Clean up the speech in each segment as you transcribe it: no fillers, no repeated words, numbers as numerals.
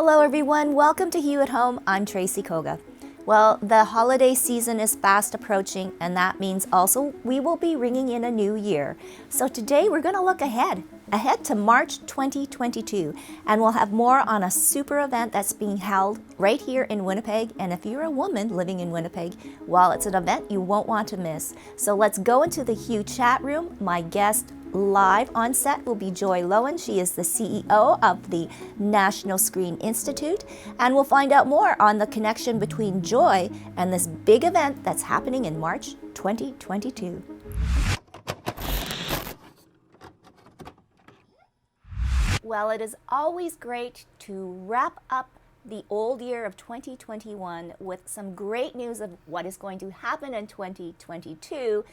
Hello everyone, welcome to Hue at Home. I'm Tracy Koga. Well, the holiday season is fast approaching, and that means also we will be ringing in a new year. So today we're going to look ahead to March 2022, and we'll have more on a super event that's being held right here in Winnipeg. And if you're a woman living in Winnipeg, well, it's an event you won't want to miss. So let's go into the Hue chat room. My guest live on set will be Joy Loewen. She is the CEO of the National Screen Institute, and we'll find out more on the connection between Joy and this big event that's happening in March 2022. Well, it is always great to wrap up the old year of 2021 with some great news of what is going to happen in 2022,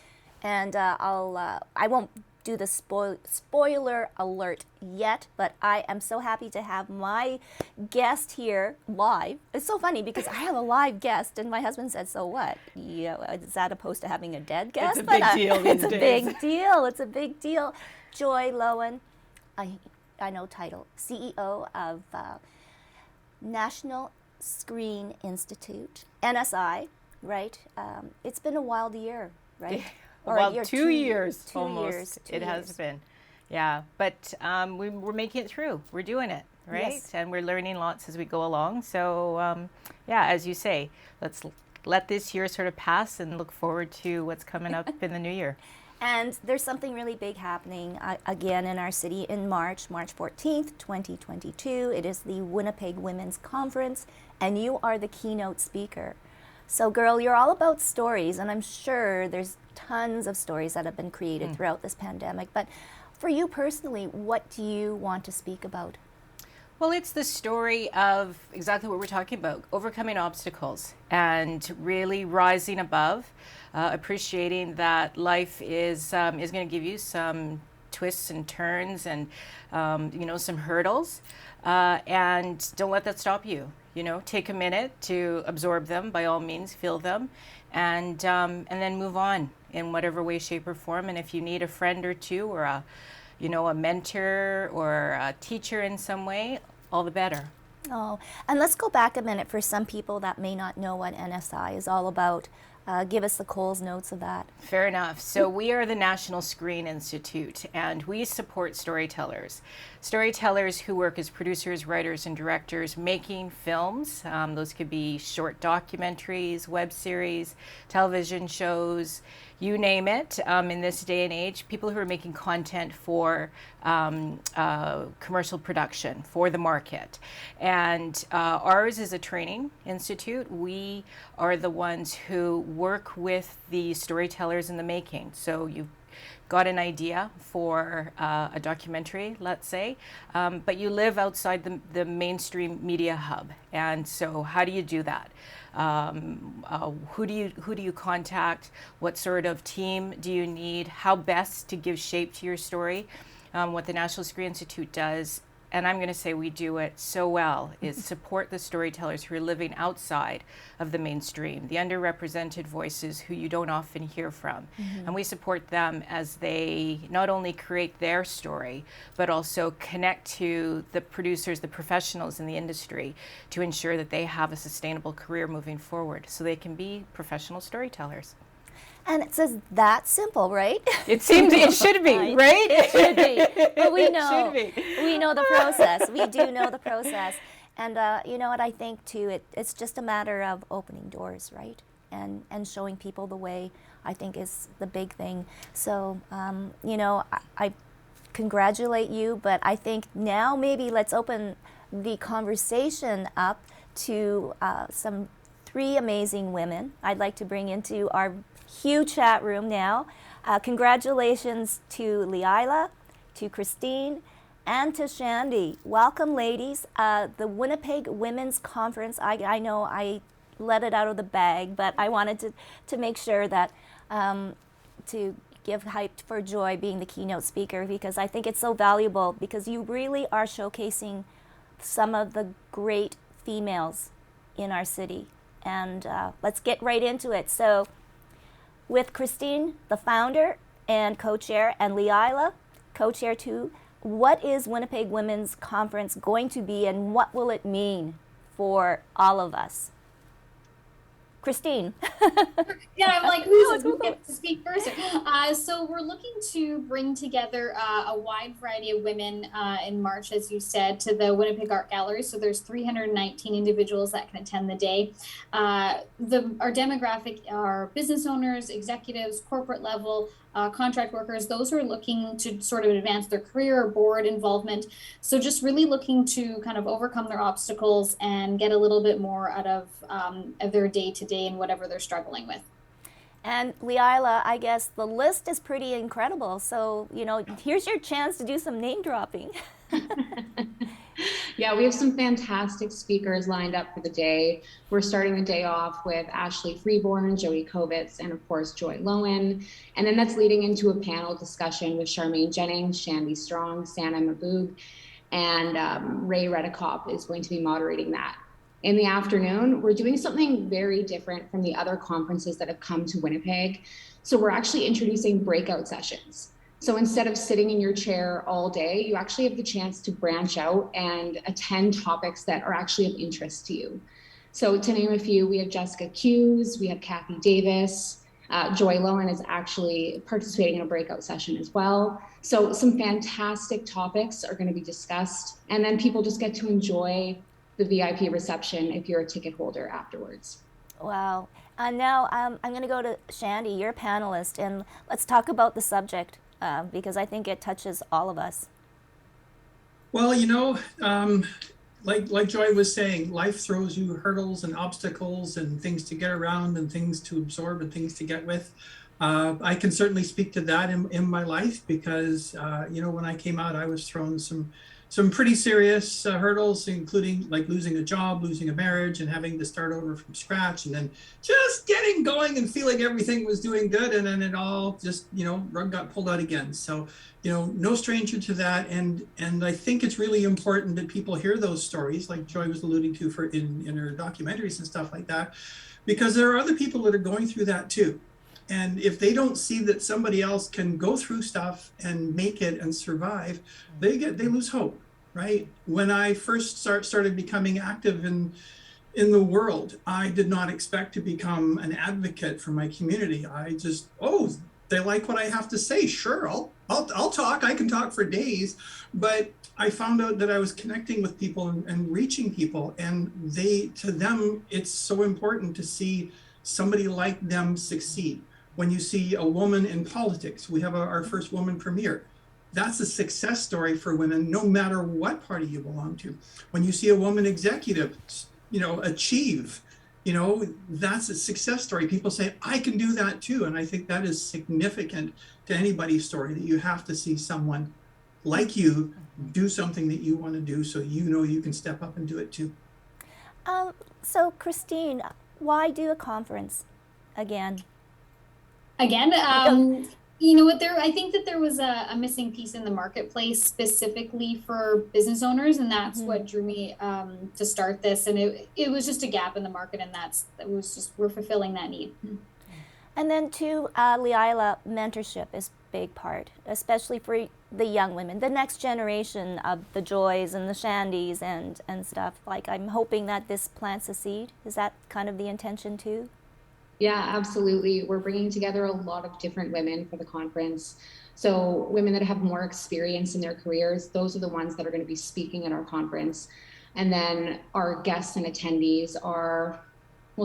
and I won't do the spoiler alert yet, but I am so happy to have my guest here live. It's so funny because I have a live guest, and my husband said, "So what? Is that opposed to having a dead guest?" It's a big deal these days. It's a big deal. It's a big deal. Joy Loewen, I know title, CEO of National Screen Institute, NSI, right? It's been a wild year, right? Well, 2 years almost. Two years. Has been. Yeah, but we're making it through. We're doing it, right? Yes. And we're learning lots as we go along. So, yeah, as you say, let's let this year sort of pass and look forward to what's coming up in the new year. And there's something really big happening again in our city in March 14th, 2022. It is the Winnipeg Women's Conference, and you are the keynote speaker. So, girl, you're all about stories, and I'm sure there's tons of stories that have been created throughout this pandemic. But for you personally, what do you want to speak about? Well, it's the story of exactly what we're talking about, overcoming obstacles and really rising above, appreciating that life is going to give you some twists and turns and, some hurdles, and don't let that stop you. Take a minute to absorb them, by all means, feel them, and then move on in whatever way, shape, or form. And if you need a friend or two, or a mentor or a teacher in some way, all the better. Oh, and let's go back a minute for some people that may not know what NSI is all about. Give us the Coles notes of that. Fair enough. So we are the National Screen Institute, and we support storytellers who work as producers, writers, and directors making films. Those could be short documentaries, web series, television shows, you name it. In this day and age, people who are making content for commercial production, for the market. And ours is a training institute. We are the ones who work with the storytellers in the making. So you've got an idea for a documentary, let's say, but you live outside the mainstream media hub. And so how do you do that? Who do you contact? What sort of team do you need? How best to give shape to your story? What the National Screen Institute does, and I'm going to say we do it so well, is support the storytellers who are living outside of the mainstream, the underrepresented voices who you don't often hear from. And we support them as they not only create their story, but also connect to the producers, the professionals in the industry, to ensure that they have a sustainable career moving forward so they can be professional storytellers. And it says that simple, right? It seems it should be, right? It should be. But we know. It should be. We know the process. We do know the process. And you know what I think too, it's just a matter of opening doors, right? And showing people the way, I think, is the big thing. So, I congratulate you, but I think now maybe let's open the conversation up to some three amazing women I'd like to bring into our Hue chat room now. Congratulations to Leilah, to Christine, and to Shandi. Welcome, ladies. The Winnipeg Women's Conference, I know I let it out of the bag, but I wanted to make sure that to give hype for Joy being the keynote speaker, because I think it's so valuable, because you really are showcasing some of the great females in our city. And let's get right into it. So, with Christine, the founder and co-chair, and Leilah, co-chair too, what is Winnipeg Women's Conference going to be, and what will it mean for all of us? Christine. Yeah, I'm like, who gets to speak first? So we're looking to bring together a wide variety of women in March, as you said, to the Winnipeg Art Gallery. So there's 319 individuals that can attend the day. Our demographic are business owners, executives, corporate level, contract workers, those who are looking to sort of advance their career or board involvement. So just really looking to kind of overcome their obstacles and get a little bit more out of their day-to-day and whatever they're struggling with. And Leilah, I guess the list is pretty incredible. So, here's your chance to do some name dropping. Yeah, we have some fantastic speakers lined up for the day. We're starting the day off with Ashley Freeborn, Joey Kovitz, and of course, Joy Loewen. And then that's leading into a panel discussion with Charmaine Jennings, Shandi Strong, Sana Maboog, and Ray Redekop is going to be moderating that. In the afternoon, we're doing something very different from the other conferences that have come to Winnipeg. So we're actually introducing breakout sessions. So instead of sitting in your chair all day, you actually have the chance to branch out and attend topics that are actually of interest to you. So to name a few, we have Jessica Hughes, we have Kathy Davis, Joy Loewen is actually participating in a breakout session as well. So some fantastic topics are going to be discussed, and then people just get to enjoy the VIP reception if you're a ticket holder afterwards. Wow. Now I'm going to go to Shandi, you're a panelist, and let's talk about the subject because I think it touches all of us. Well, like Joy was saying, life throws you hurdles and obstacles and things to get around and things to absorb and things to get with. I can certainly speak to that in my life because, when I came out, I was thrown some pretty serious hurdles, including like losing a job, losing a marriage, and having to start over from scratch, and then just getting going and feeling everything was doing good, and then it all just, rug got pulled out again. So, no stranger to that, and I think it's really important that people hear those stories, like Joy was alluding to in her documentaries and stuff like that, because there are other people that are going through that too. And if they don't see that somebody else can go through stuff and make it and survive, they lose hope, right? When I first started becoming active in the world, I did not expect to become an advocate for my community. I just, they like what I have to say. Sure, I'll talk. I can talk for days. But I found out that I was connecting with people and reaching people, and to them, it's so important to see somebody like them succeed. When you see a woman in politics, we have our first woman premier. That's a success story for women, no matter what party you belong to. When you see a woman executive, achieve, that's a success story. People say, I can do that too. And I think that is significant to anybody's story, that you have to see someone like you do something that you want to do, so you can step up and do it too. So Christine, why do a conference again? I think that there was a missing piece in the marketplace specifically for business owners, and that's what drew me to start this. And it was just a gap in the market, and we're fulfilling that need. And then too, Leilah, mentorship is a big part, especially for the young women, the next generation of the Joys and the Shandis and stuff. Like, I'm hoping that this plants a seed. Is that kind of the intention too? Yeah, absolutely. We're bringing together a lot of different women for the conference. So women that have more experience in their careers, those are the ones that are going to be speaking at our conference. And then our guests and attendees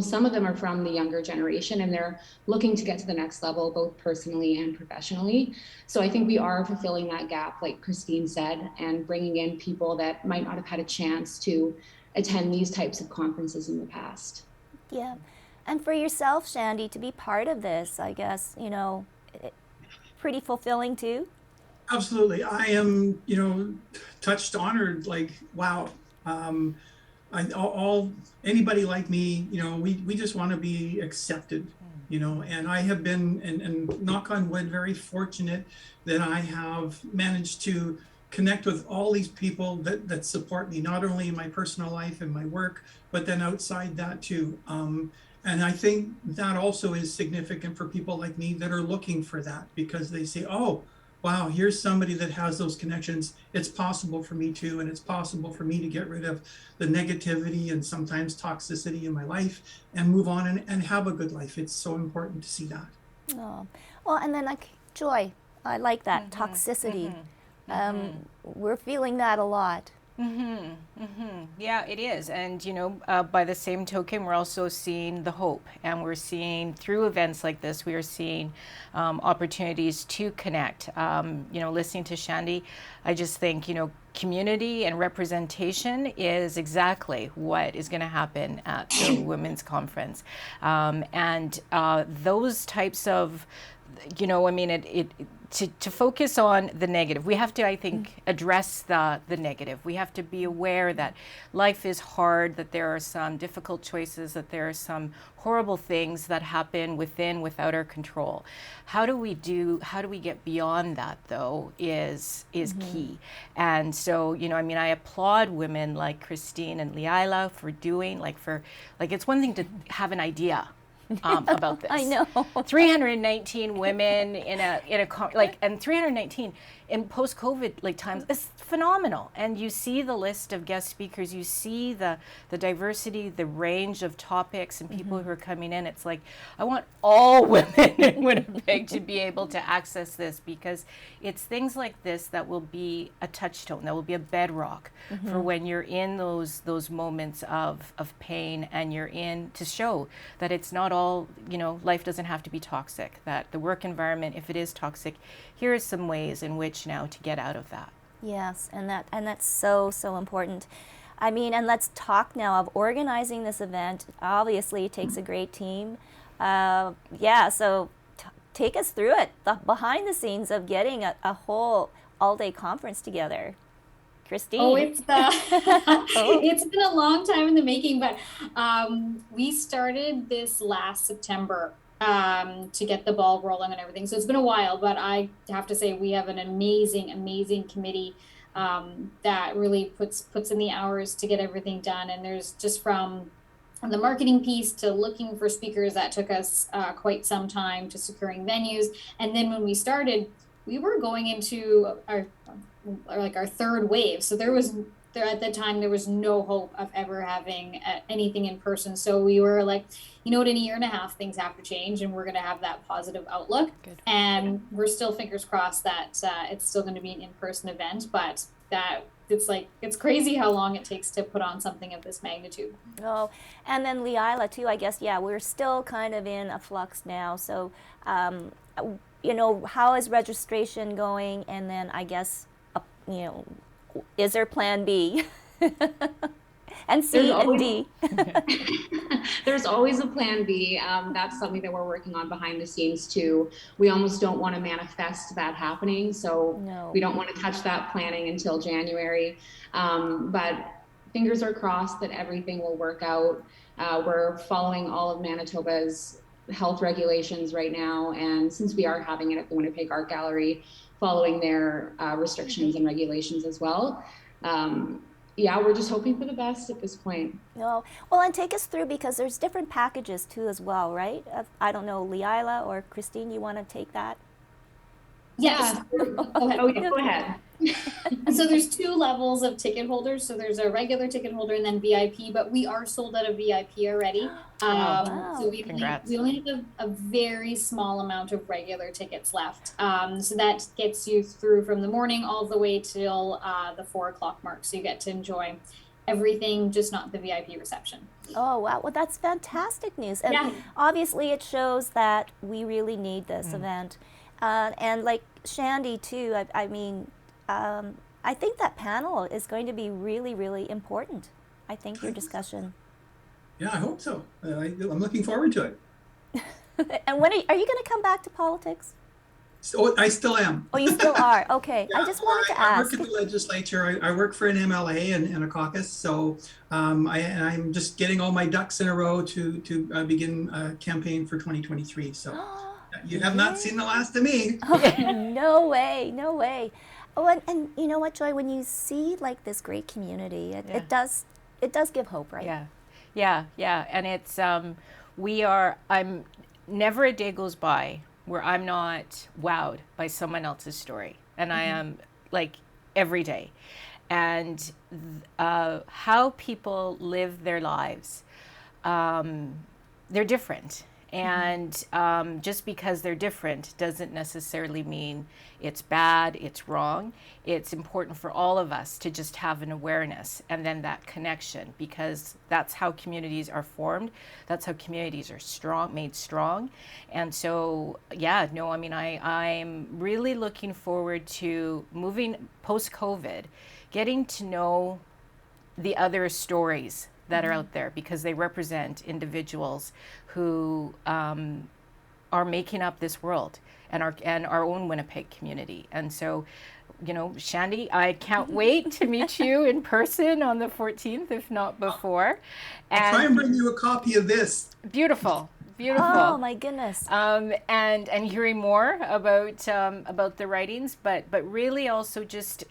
some of them are from the younger generation, and they're looking to get to the next level, both personally and professionally. So I think we are fulfilling that gap, like Christine said, and bringing in people that might not have had a chance to attend these types of conferences in the past. Yeah. And for yourself, Shandi, to be part of this, I guess, pretty fulfilling too? Absolutely. I am, touched, honored, like, wow. Anybody like me, we just want to be accepted, and I have been, and knock on wood, very fortunate that I have managed to connect with all these people that support me, not only in my personal life and my work, but then outside that too. And I think that also is significant for people like me that are looking for that, because they say, wow, here's somebody that has those connections. It's possible for me too, and it's possible for me to get rid of the negativity and sometimes toxicity in my life and move on and have a good life. It's so important to see that. Oh, well, and then like Joy, I like that toxicity. We're feeling that a lot. Yeah, it is. And, by the same token, we're also seeing the hope. And we're seeing, through events like this, we are seeing opportunities to connect. Listening to Shandi, I just think, community and representation is exactly what is going to happen at the Women's Conference. And those types of, to focus on the negative. We have to, I think, address the negative. We have to be aware that life is hard, that there are some difficult choices, that there are some horrible things that happen without our control. How do we get beyond that, though, is key. And so, I applaud women like Christine and Leilah for doing, it's one thing to have an idea about this. I know. 319 women and 319 in post-COVID times is phenomenal. And you see the list of guest speakers, you see the diversity, the range of topics and people who are coming in. It's like, I want all women in Winnipeg to be able to access this, because it's things like this that will be a touchstone, that will be a bedrock for when you're in those moments of pain, and you're in to show that it's not all, life doesn't have to be toxic, that the work environment, if it is toxic, here are some ways in which now to get out of that. Yes, and that's so important. And let's talk now of organizing this event. Obviously, it takes a great team. So take us through it, the behind the scenes of getting a whole all-day conference together. Christine. Oh, it's been a long time in the making, but we started this last September to get the ball rolling and everything. So it's been a while, but I have to say we have an amazing committee that really puts in the hours to get everything done. And there's just from the marketing piece to looking for speakers, that took us quite some time, to securing venues. And then when we started, we were going into our third wave. So at the time, there was no hope of ever having anything in person. So we were like, in a year and a half, things have to change, and we're going to have that positive outlook. Good. And we're still fingers crossed that it's still going to be an in-person event, but that it's crazy how long it takes to put on something of this magnitude. Oh, and then Leilah too, I guess, we're still kind of in a flux now. So, how is registration going? And then I guess, is there plan B? And C and D. There's always a plan B. That's something that we're working on behind the scenes too. We almost don't want to manifest that happening, so we don't want to touch that planning until January. But fingers are crossed that everything will work out. We're following all of Manitoba's health regulations right now, and since we are having it at the Winnipeg Art Gallery, following their restrictions and regulations as well. We're just hoping for the best at this point. Well, and take us through, because there's different packages too as well, right? I don't know, Leilah or Christine, you want to take that? Yes. Go ahead. So there's two levels of ticket holders. So there's a regular ticket holder and then VIP, but we are sold out of VIP already. So we only have a very small amount of regular tickets left. So that gets you through from the morning all the way till the 4:00 mark. So you get to enjoy everything, just not the VIP reception. Oh, wow. Well, that's fantastic news. And obviously it shows that we really need this event. And like Shandi too, I think that panel is going to be really, really important. I think your discussion. Yeah, I hope so. I'm looking forward to it. And when are you going to come back to politics? So I still am. Oh, you still are? Okay. Yeah, I just wanted to I ask. work in the legislature. I work for an MLA and a caucus. So I'm just getting all my ducks in a row to begin a campaign for 2023. So you have not seen the last of me. No way. Oh, and you know what, Joy? When you see like this great community, it does give hope, right? Yeah. And it's never a day goes by where I'm not wowed by someone else's story. And I am, like, every day. And how people live their lives, they're different. And just because they're different doesn't necessarily mean it's bad, it's wrong. It's important for all of us to just have an awareness and then that connection, because that's how communities are formed. That's how communities are made strong. And so, yeah, no, I mean, I'm really looking forward to moving post-COVID, getting to know the other stories that are out there, because they represent individuals who are making up this world and our own Winnipeg community. And so, you know, Shandi, I can't wait to meet you in person on the 14th, if not before. I'll try and bring you a copy of this. Beautiful. Beautiful. Oh my goodness. And hearing more about the writings, but really also just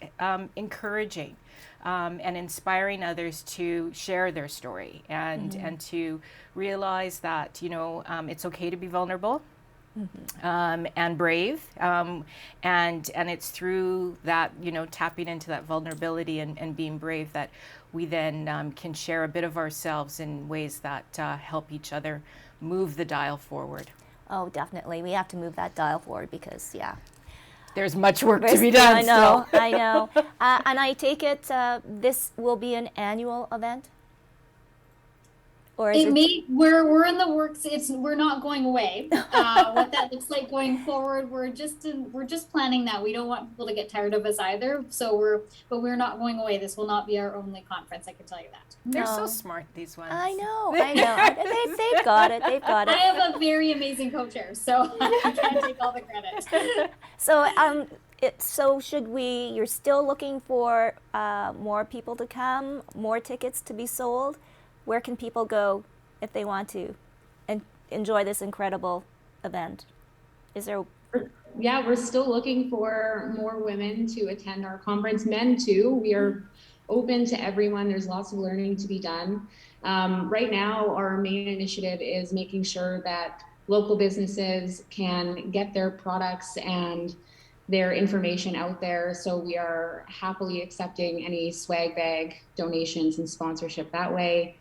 encouraging and inspiring others to share their story and to realize that, you know, it's okay to be vulnerable. And brave, and it's through that, you know, tapping into that vulnerability and being brave that we then can share a bit of ourselves in ways that help each other move the dial forward. Oh, definitely. We have to move that dial forward because, yeah. There's much work to be done. I know, still. I know. And I take it this will be an annual event? Or is we're in the works. We're not going away. What that looks like going forward, we're just planning that. We don't want people to get tired of us either. So we're not going away. This will not be our only conference. I can tell you that. They're so smart, these ones. I know. They've got it. They've got it. I have a very amazing co-chair, so I can't take all the credit. So you're still looking for more people to come, more tickets to be sold? Where can people go if they want to and enjoy this incredible event? Is there? Yeah, we're still looking for more women to attend our conference, men too. We are open to everyone. There's lots of learning to be done. Right now, our main initiative is making sure that local businesses can get their products and their information out there. So we are happily accepting any swag bag donations and sponsorship that way.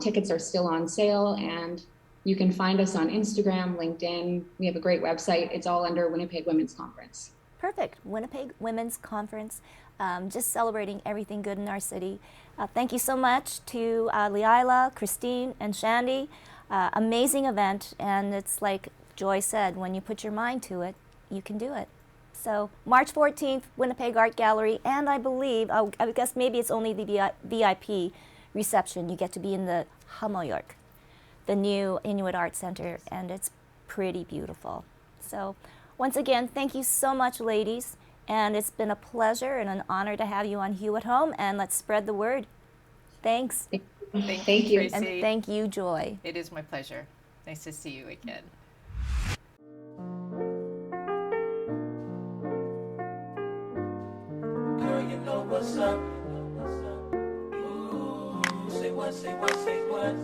Tickets are still on sale, and you can find us on Instagram, LinkedIn. We have a great website. It's all under Winnipeg Women's Conference. Perfect. Winnipeg Women's Conference, just celebrating everything good in our city. Thank you so much to Leilah, Christine, and Shandi. Amazing event, and it's like Joy said, when you put your mind to it, you can do it. So March 14th, Winnipeg Art Gallery, and I believe, I guess maybe it's only the VIP reception. You get to be in the Hammaljork, the new Inuit Art Center, and it's pretty beautiful. So once again, thank you so much, ladies, and it's been a pleasure and an honor to have you on Hue at Home, and let's spread the word. Thanks. Thank you, Tracy. And thank you, Joy. It is my pleasure. Nice to see you again. Girl, you know what's up. Say what, say what, say what.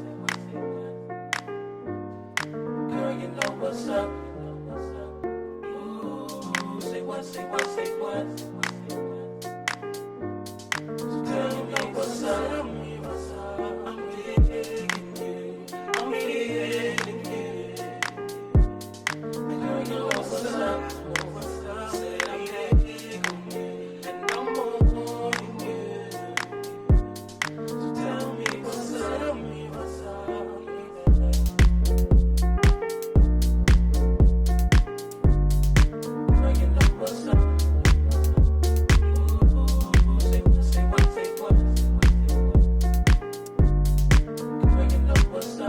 Girl, you know what's up. Ooh, say what, say what, say what. So girl, you know what's up. I'm digging you. I'm feeling you. Girl, you know what's up. Say I'm digging you, and I'm holding you. So tell me what's up. Tell me what's up. Girl, you know what's up. Ooh, say what, say what, say what. Girl, you know what's up.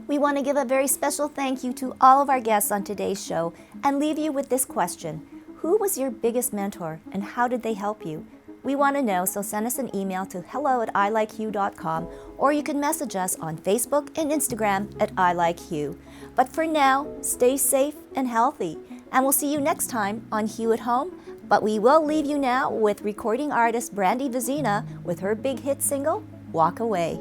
We want to give a very special thank you to all of our guests on today's show and leave you with this question. Who was your biggest mentor and how did they help you? We want to know, so send us an email to hello@ilikehue.com, or you can message us on Facebook and Instagram at iLikeHue. But for now, stay safe and healthy, and we'll see you next time on Hue at Home. But we will leave you now with recording artist Brandi Vezina with her big hit single, Walk Away.